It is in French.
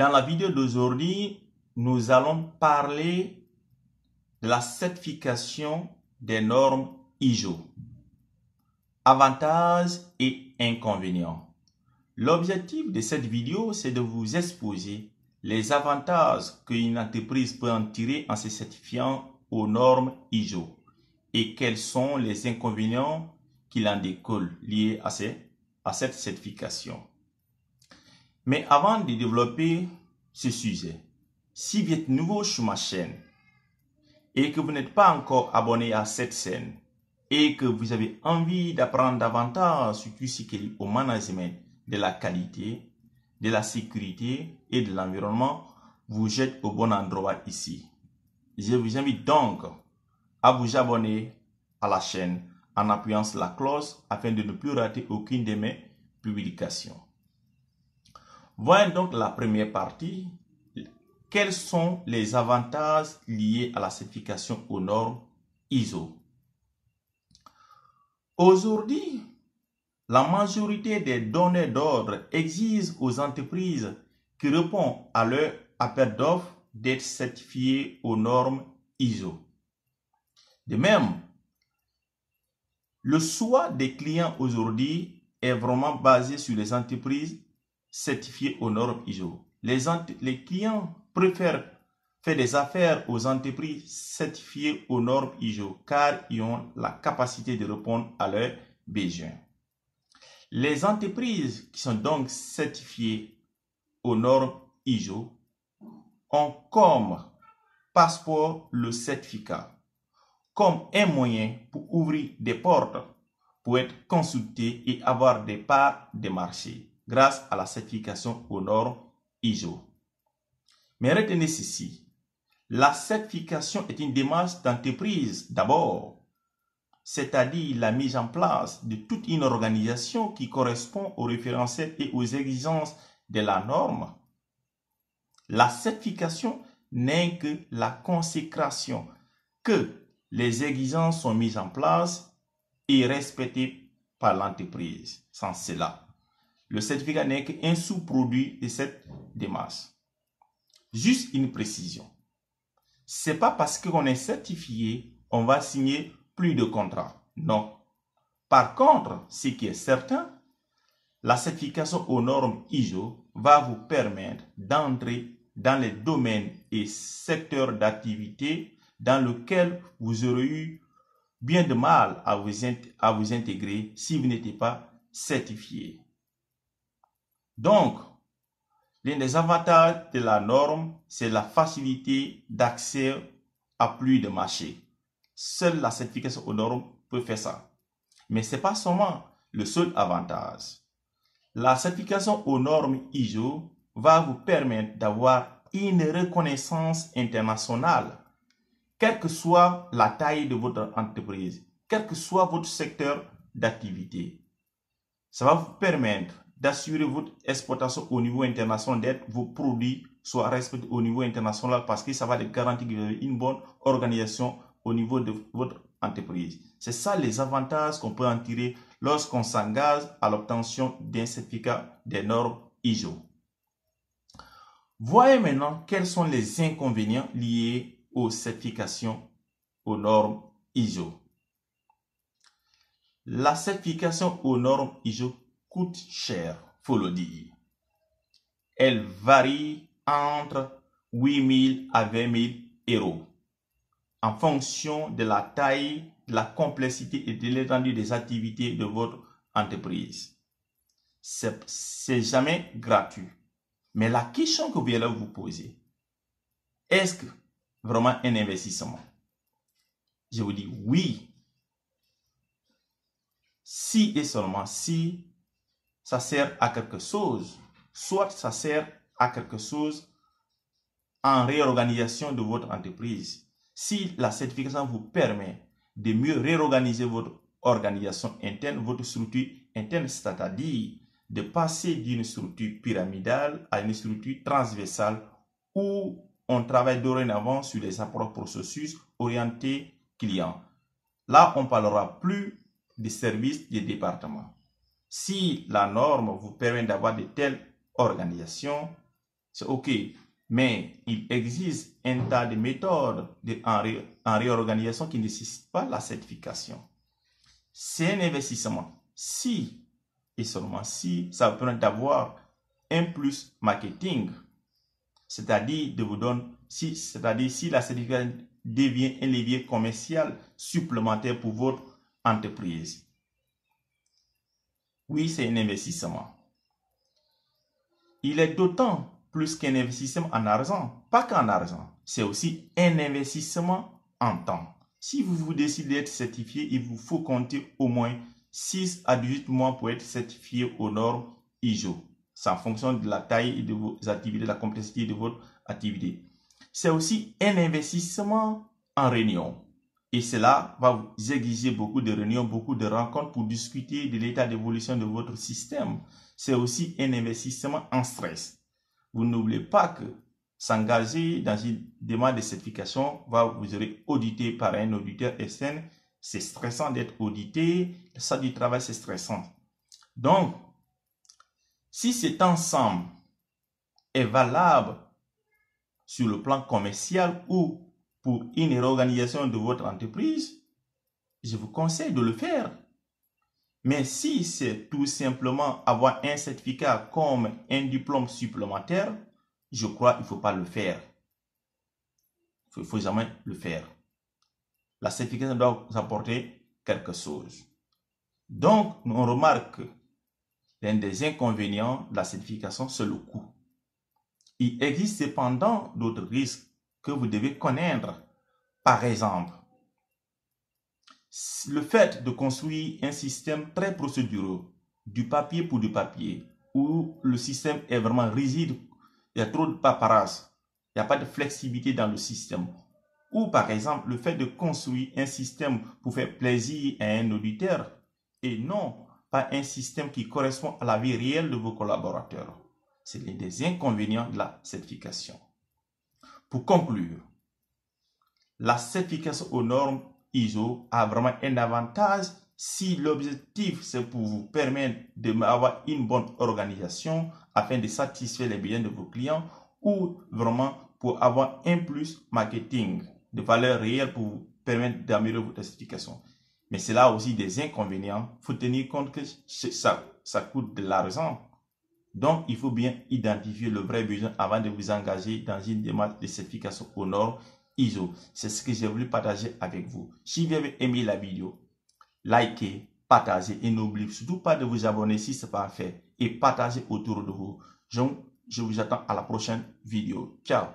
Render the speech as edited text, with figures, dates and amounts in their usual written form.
Dans la vidéo d'aujourd'hui, nous allons parler de la certification des normes ISO. Avantages et inconvénients. L'objectif de cette vidéo, c'est de vous exposer les avantages qu'une entreprise peut en tirer en se certifiant aux normes ISO et quels sont les inconvénients qui en découlent liés à cette certification. Mais avant de développer ce sujet, si vous êtes nouveau sur ma chaîne et que vous n'êtes pas encore abonné à cette chaîne et que vous avez envie d'apprendre davantage sur tout ce qui est lié au management de la qualité, de la sécurité et de l'environnement, vous êtes au bon endroit ici. Je vous invite donc à vous abonner à la chaîne en appuyant sur la cloche afin de ne plus rater aucune de mes publications. Voyons donc la première partie. Quels sont les avantages liés à la certification aux normes ISO? Aujourd'hui, la majorité des donneurs d'ordre exigent aux entreprises qui répondent à leur appel d'offres d'être certifiées aux normes ISO. De même, le choix des clients aujourd'hui est vraiment basé sur les entreprises certifiées aux normes ISO. Les clients préfèrent faire des affaires aux entreprises certifiées aux normes ISO car ils ont la capacité de répondre à leurs besoins. Les entreprises qui sont donc certifiées aux normes ISO ont comme passeport le certificat, comme un moyen pour ouvrir des portes, pour être consulté et avoir des parts de marché grâce à la certification aux normes ISO. Mais retenez ceci, la certification est une démarche d'entreprise d'abord, c'est-à-dire la mise en place de toute une organisation qui correspond aux référentiels et aux exigences de la norme. La certification n'est que la consécration que les exigences sont mises en place et respectées par l'entreprise. Sans cela, le certificat n'est qu'un sous-produit de cette démarche. Juste une précision. C'est pas parce qu'on est certifié, on va signer plus de contrats. Non. Par contre, ce qui est certain, la certification aux normes ISO va vous permettre d'entrer dans les domaines et secteurs d'activité dans lesquels vous aurez eu bien de mal à vous intégrer si vous n'étiez pas certifié. Donc, l'un des avantages de la norme, c'est la facilité d'accès à plus de marchés. Seule la certification aux normes peut faire ça. Mais ce n'est pas seulement le seul avantage. La certification aux normes ISO va vous permettre d'avoir une reconnaissance internationale, quelle que soit la taille de votre entreprise, quel que soit votre secteur d'activité. Ça va vous permettre d'assurer votre exportation au niveau international, d'être vos produits soient respectés au niveau international parce que ça va les garantir que vous avez une bonne organisation au niveau de votre entreprise. C'est ça les avantages qu'on peut en tirer lorsqu'on s'engage à l'obtention d'un certificat des normes ISO. Voyez maintenant quels sont les inconvénients liés aux certifications aux normes ISO. La certification aux normes ISO coûte cher, faut le dire. Elle varie entre 8 000 à 20 000 euros en fonction de la taille, de la complexité et de l'étendue des activités de votre entreprise. C'est jamais gratuit. Mais la question que vous allez vous poser, est-ce que vraiment un investissement? Je vous dis oui. Si et seulement si ça sert à quelque chose, soit ça sert à quelque chose en réorganisation de votre entreprise. Si la certification vous permet de mieux réorganiser votre organisation interne, votre structure interne, c'est-à-dire de passer d'une structure pyramidale à une structure transversale où on travaille dorénavant sur les approches processus orientés clients. Là, on ne parlera plus des services des départements. Si la norme vous permet d'avoir de telles organisations, c'est OK. Mais il existe un tas de méthodes en réorganisation qui ne nécessitent pas la certification. C'est un investissement. Si et seulement si ça vous permet d'avoir un plus marketing, c'est-à-dire de vous donner, c'est-à-dire si la certification devient un levier commercial supplémentaire pour votre entreprise. Oui, c'est un investissement. Il est d'autant plus qu'un investissement en argent, pas qu'en argent, c'est aussi un investissement en temps. Si vous décidez d'être certifié, il vous faut compter au moins 6 à 18 mois pour être certifié aux normes ISO. C'est en fonction de la taille de vos activités, de la complexité de votre activité. C'est aussi un investissement en réunion. Et cela va vous exiger beaucoup de réunions, beaucoup de rencontres pour discuter de l'état d'évolution de votre système. C'est aussi un investissement en stress. Vous n'oubliez pas que s'engager dans une demande de certification vous aurez audité par un auditeur externe. C'est stressant d'être audité. Ça du travail, c'est stressant. Donc, si cet ensemble est valable sur le plan commercial ou pour une réorganisation de votre entreprise, je vous conseille de le faire. Mais si c'est tout simplement avoir un certificat comme un diplôme supplémentaire, je crois qu'il ne faut pas le faire. Il ne faut jamais le faire. La certification doit vous apporter quelque chose. Donc, on remarque que l'un des inconvénients de la certification, c'est le coût. Il existe cependant d'autres risques que vous devez connaître. Par exemple, le fait de construire un système très procédureux, du papier pour du papier, où le système est vraiment rigide, il y a trop de paperasse, il n'y a pas de flexibilité dans le système. Ou par exemple, le fait de construire un système pour faire plaisir à un auditeur et non pas un système qui correspond à la vie réelle de vos collaborateurs. C'est l'un des inconvénients de la certification. Pour conclure, la certification aux normes ISO a vraiment un avantage si l'objectif c'est pour vous permettre d'avoir une bonne organisation afin de satisfaire les besoins de vos clients ou vraiment pour avoir un plus marketing de valeur réelle pour vous permettre d'améliorer votre certification. Mais c'est là aussi des inconvénients. Il faut tenir compte que ça coûte de l'argent. Donc, il faut bien identifier le vrai besoin avant de vous engager dans une démarche de certification aux normes ISO. C'est ce que j'ai voulu partager avec vous. Si vous avez aimé la vidéo, likez, partagez et n'oubliez surtout pas de vous abonner si ce n'est pas fait et partagez autour de vous. Je vous attends à la prochaine vidéo. Ciao!